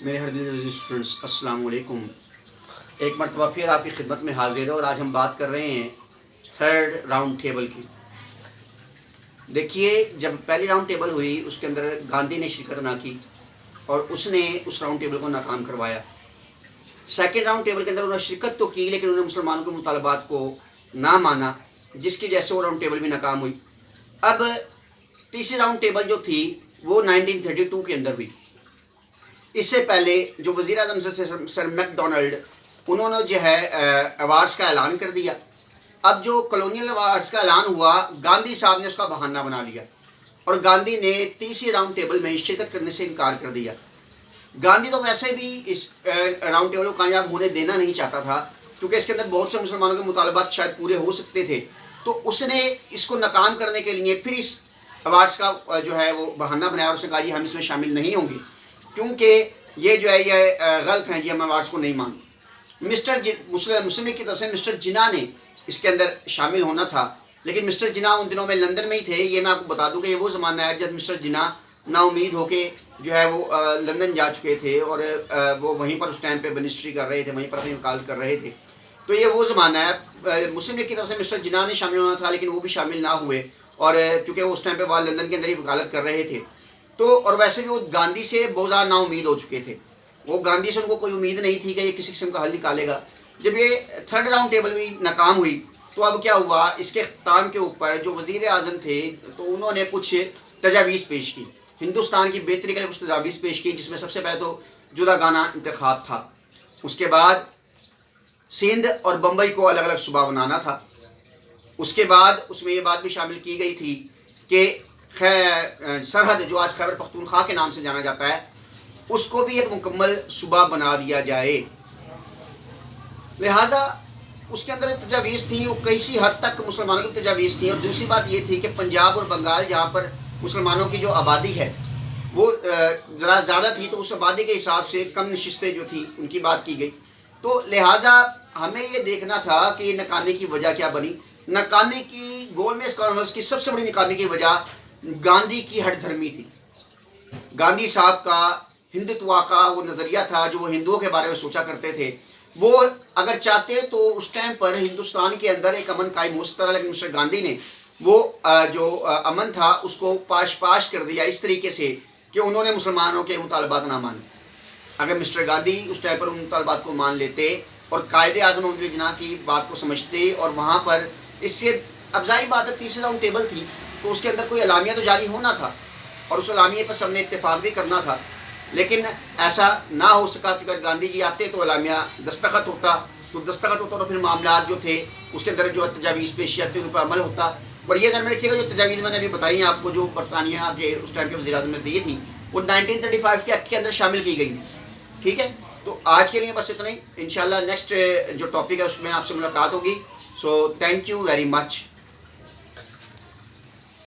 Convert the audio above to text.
میرے ہر دل عزیز اسٹوڈنٹس السلام علیکم. ایک مرتبہ پھر آپ کی خدمت میں حاضر ہے اور آج ہم بات کر رہے ہیں تھرڈ راؤنڈ ٹیبل کی. دیکھیے جب پہلی راؤنڈ ٹیبل ہوئی اس کے اندر گاندھی نے شرکت نہ کی اور اس نے اس راؤنڈ ٹیبل کو ناکام کروایا. سیکنڈ راؤنڈ ٹیبل کے اندر انہوں نے شرکت تو کی لیکن انہوں نے مسلمانوں کے مطالبات کو نہ مانا جس کی وجہ سے وہ راؤنڈ ٹیبل بھی ناکام ہوئی. اب تیسری راؤنڈ ٹیبل جو تھی وہ 1932 کے اندر ہوئی. اس سے پہلے جو وزیر اعظم سر میک ڈونلڈ انہوں نے جو ہے ایوارڈس کا اعلان کر دیا. اب جو کلونیل ایوارڈس کا اعلان ہوا گاندھی صاحب نے اس کا بہانہ بنا لیا اور گاندھی نے تیسری راؤنڈ ٹیبل میں شرکت کرنے سے انکار کر دیا. گاندھی تو ویسے بھی اس راؤنڈ ٹیبل کو کامیاب ہونے دینا نہیں چاہتا تھا کیونکہ اس کے اندر بہت سے مسلمانوں کے مطالبات شاید پورے ہو سکتے تھے. تو اس نے اس کو ناکام کرنے کے لیے پھر اس ایوارڈس کا جو ہے وہ بہانہ بنایا اور اس نے کہا جی ہم اس میں شامل نہیں ہوں گے کیونکہ یہ جو ہے یہ غلط ہیں جی ہم ایوارڈس کو نہیں مانتے. مسلم لیگ کی طرف سے مسٹر جناح نے اس کے اندر شامل ہونا تھا لیکن مسٹر جناح ان دنوں میں لندن میں ہی تھے. یہ میں آپ کو بتا دوں کہ یہ وہ زمانہ ہے جب مسٹر جناح نا امید ہو کے جو ہے وہ لندن جا چکے تھے اور وہ وہیں پر اس ٹائم پہ منسٹری کر رہے تھے, وہیں پر اپنی وکالت کر رہے تھے. تو یہ وہ زمانہ ہے. مسلم لیگ کی طرف سے مسٹر جناح نے شامل ہونا تھا لیکن وہ بھی شامل نہ ہوئے اور کیونکہ وہ اس ٹائم پہ وہ لندن کے اندر ہی وکالت کر رہے تھے. تو اور ویسے بھی وہ گاندھی سے بہت زیادہ نا امید ہو چکے تھے. وہ گاندھی سے ان کو کوئی امید نہیں تھی کہ یہ کسی قسم کا حل نکالے گا. جب یہ تھرڈ راؤنڈ ٹیبل بھی ناکام ہوئی تو اب کیا ہوا, اس کے اختتام کے اوپر جو وزیر اعظم تھے تو انہوں نے کچھ تجاویز پیش کی, ہندوستان کی بہتری کے لیے کچھ تجاویز پیش کی جس میں سب سے پہلے تو جداگانہ انتخاب تھا. اس کے بعد سندھ اور بمبئی کو الگ الگ صوبہ بنانا تھا. اس کے بعد اس میں یہ بات بھی شامل کی گئی تھی کہ سرحد جو آج خیبر پختونخوا کے نام سے جانا جاتا ہے اس کو بھی ایک مکمل صوبہ بنا دیا جائے. لہٰذا اس کے اندر تجاویز تھیں وہ کسی حد تک مسلمانوں کی تجاویز تھیں. اور دوسری بات یہ تھی کہ پنجاب اور بنگال جہاں پر مسلمانوں کی جو آبادی ہے وہ ذرا زیادہ تھی تو اس آبادی کے حساب سے کم نشستیں جو تھیں ان کی بات کی گئی. تو لہٰذا ہمیں یہ دیکھنا تھا کہ یہ ناکامی کی وجہ کیا بنی. ناکامی کی گول میز کانفرنس کی سب سے بڑی ناکامی کی وجہ گاندھی کی ہٹ دھرمی تھی. گاندھی صاحب کا ہندوتوا کا وہ نظریہ تھا جو وہ ہندوؤں کے بارے میں سوچا کرتے تھے. وہ اگر چاہتے تو اس ٹائم پر ہندوستان کے اندر ایک امن قائم ہو سکتا تھا لیکن مسٹر گاندھی نے وہ جو امن تھا اس کو پاش کر دیا اس طریقے سے کہ انہوں نے مسلمانوں کے مطالبات نہ مانے. اگر مسٹر گاندھی اس ٹائم پر ان مطالبات کو مان لیتے اور قائد اعظم محمد علی جناح کی بات کو سمجھتے اور وہاں پر اس سے اب ظاہری بات ہے تیسری راؤنڈ ٹیبل تھی تو اس کے اندر کوئی اعلامیہ تو جاری ہونا تھا اور اس اعلامیے پر سب نے اتفاق بھی کرنا تھا لیکن ایسا نہ ہو سکا کیونکہ گاندھی جی آتے تو اعلامیہ دستخط ہوتا تو پھر معاملات جو تھے اس کے اندر جو تجاویز پیش آتی ان پر عمل ہوتا. اور یہ اگر میں نے ٹھیک ہے جو تجاویز میں نے ابھی بتائی ہیں آپ کو جو برطانیہ کے اس ٹائم کے وزیر اعظم نے دی تھی وہ 1935 کے ایکٹ کے اندر شامل کی گئی. ٹھیک ہے, تو آج کے لیے بس اتنا ہی. انشاءاللہ نیکسٹ جو ٹاپک ہے اس میں آپ سے ملاقات ہوگی. So thank you very much.